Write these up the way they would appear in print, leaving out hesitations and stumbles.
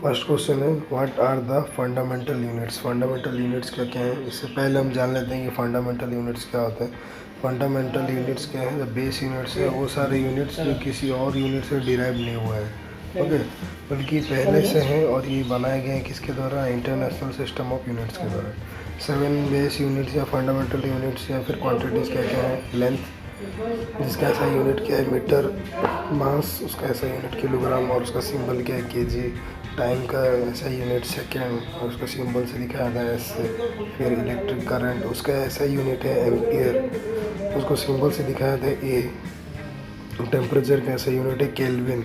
First question है what are the fundamental units. Fundamental units क्या क्या है, इससे पहले हम जान लेते हैं कि फंडामेंटल यूनिट्स क्या होते हैं। फंडामेंटल यूनिट्स क्या है, द बेस यूनिट्स है वो सारे यूनिट्स जो किसी और यूनिट से डिराइव नहीं हुआ है, ओके, बल्कि पहले से हैं और ये बनाए गए हैं किसके द्वारा, इंटरनेशनल सिस्टम ऑफ यूनिट्स के द्वारा। 7 बेस यूनिट्स या फंडामेंटल यूनिट्स या फिर क्वांटिटीज़ क्या क्या है, लेंथ जिसका ऐसा यूनिट क्या है मीटर, मास उसका ऐसा यूनिट किलोग्राम और उसका सिंबल क्या है केजी, टाइम का ऐसा यूनिट सेकेंड और उसका सिंबल से लिखा जाता है एस से। फिर इलेक्ट्रिक करंट उसका ऐसा यूनिट है एम्पियर, उसको सिंबल से लिखा जाता है ए। टेम्परेचर का ऐसा यूनिट है केल्विन,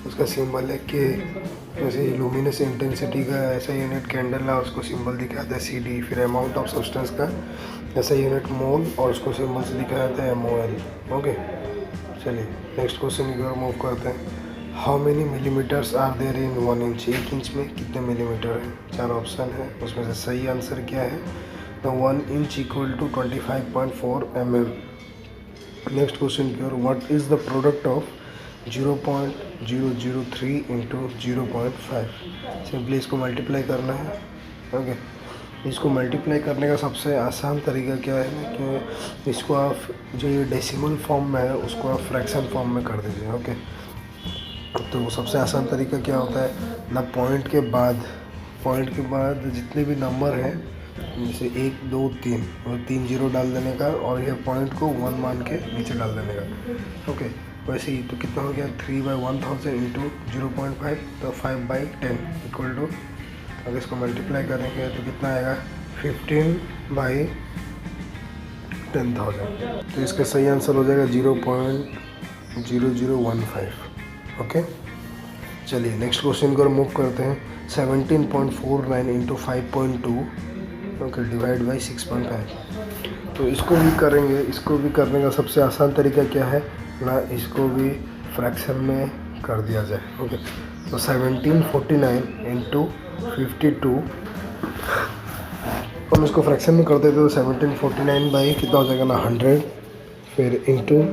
उसका सिंबल है के। जैसे लुमिनस इंटेंसिटी का ऐसा यूनिट कैंडल है, उसको सिंबल दिखा जाता है सी डी। फिर अमाउंट ऑफ सब्सटेंस का ऐसा यूनिट मोल और उसको सिंबल से दिखा जाता है MOL, ओके। चलिए नेक्स्ट क्वेश्चन की ओर मूव करते हैं। How many millimetres are there in 1 inch. 1 inch में कितने मिलीमीटर है, 4 ऑप्शन है, उसमें से सही आंसर क्या है, तो 1 inch equal to 25.4 mm। Next question की ओर, what is the product of 0.003 into 0.5। Simply इसको मल्टीप्लाई करना है, ओके। इसको मल्टीप्लाई करने का सबसे आसान तरीका क्या है कि इसको आप जो ये डेसिमल फॉर्म में है उसको आप फ्रैक्शन फॉर्म में कर दीजिए, ओके। तो सबसे आसान तरीका क्या होता है ना, पॉइंट के बाद जितने भी नंबर हैं जैसे 1 2 3 और 3 जीरो डाल देने का और ये पॉइंट को 1 मान के नीचे डाल देने का, ओके। वैसे ही तो कितना हो गया 3/1000 इंटू 0.5, तो 5/10 इक्वल टू, अगर इसको मल्टीप्लाई करेंगे तो कितना आएगा 15/10,000। तो इसका सही आंसर हो जाएगा 0.0015, ओके। चलिए नेक्स्ट क्वेश्चन को मूव करते हैं। 17.49 इंटू 5.2, ओके, डिवाइड बाई 6.5। तो इसको भी करेंगे, इसको भी करने का सबसे आसान तरीका क्या है ना, इसको भी फ्रैक्शन में कर दिया जाए, ओके। तो 1749 इंटू 52, हम इसको फ्रैक्शन में कर देते तो 1749 बाई कितना हो जाएगा ना 100, फिर इंटू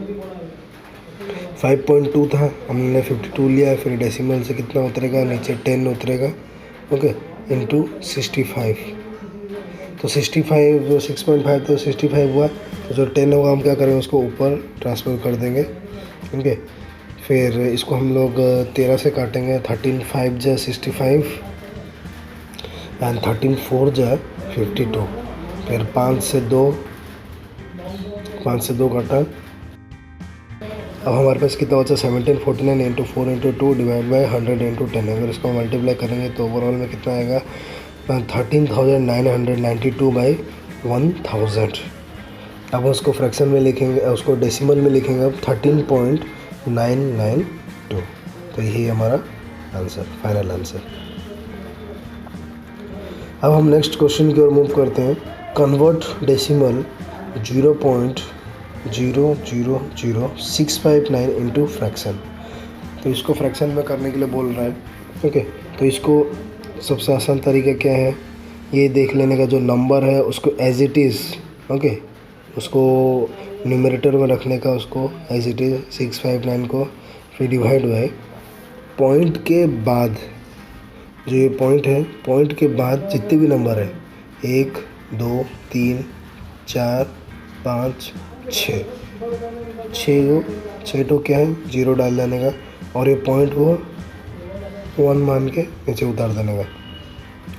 5.2 था, हमने 52 लिया, फिर डेसिमल से कितना उतरेगा नीचे 10 उतरेगा, ओके, इंटू 65। तो 65 जो 6.5 तो 65 हुआ, तो जो 10 होगा हम क्या करेंगे उसको ऊपर ट्रांसफ़र कर देंगे, ओके। फिर इसको हम लोग 13 से काटेंगे, 13 5 जा 65 एंड 13 4 जा 52। फिर 5 से 2 काटा, अब हमारे पास कितना बचा 1749 into 4 into 2 divide by 100 into 10। अगर इसको मल्टीप्लाई करेंगे तो ओवरऑल में कितना आएगा 13,992/1000। अब उसको फ्रैक्शन में लिखेंगे, उसको डेसिमल में लिखेंगे अब 13.992। तो यही हमारा आंसर, फाइनल आंसर। अब हम नेक्स्ट क्वेश्चन की ओर मूव करते हैं। Convert decimal 0.000659 into fraction. तो इसको फ्रैक्शन में करने के लिए बोल रहा है, ओके। तो इसको सबसे आसान तरीका क्या है, ये देख लेने का जो नंबर है उसको एज इट इज़, ओके, उसको न्यूमरेटर में रखने का, उसको एज इट इज़ 659 को, फिर डिवाइड बाय पॉइंट के बाद, जो ये पॉइंट है पॉइंट के बाद जितने भी नंबर है 1 2 3 4 5 6 तो क्या है 0 डाल देने का और ये पॉइंट को 1 मान के नीचे उतार देने का,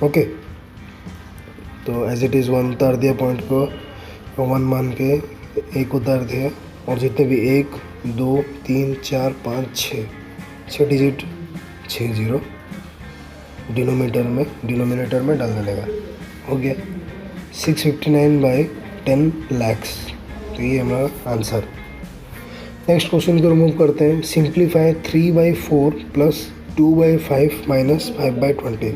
ओके। तो एज इट इज़ 1 उतार दिया, पॉइंट को 1 मान के 1 उतार दिया और जितने भी 1 2 3 4 5 6 डिजिट 6 0 डिनोमिनेटर में डाल देने का, हो गया 659/10 lakhs। तो ये हमारा आंसर। नेक्स्ट क्वेश्चन को रिमूव करते हैं। Simplify 3/4 plus 2/5 minus 5/20।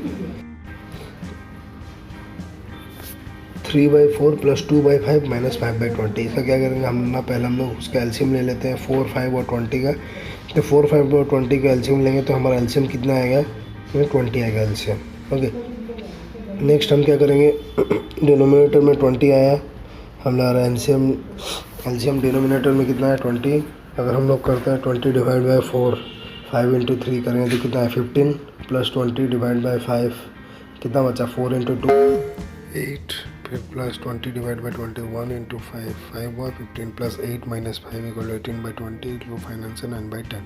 3/4 plus 2/5 minus 5/20। इसका क्या करेंगे हम ना, पहले हम लोग उसका एलसीएम ले लेते हैं 4 5 और 20 का। तो 4 5 और 20 का एलसीएम लेंगे तो हमारा एलसीएम कितना आएगा, 20 आएगा एलसीएम, ओके। नेक्स्ट हम क्या करेंगे, डिनोमिनेटर में 20 आया, हम ला रहे हैं एलसीएम डिनोमिनेटर में कितना है 20। अगर हम लोग करते हैं 20 डिवाइड बाई 4, 5 इंटू 3 करेंगे तो कितना है 15 प्लस 20 डिवाइड बाई 5 कितना बचा 4 इंटू 2 8, फिर प्लस 20 डिवाइड बाई 21 इंटू 5 5 हुआ 15 plus 8 minus 5 equal 18/20 equal 5 answer 9/10।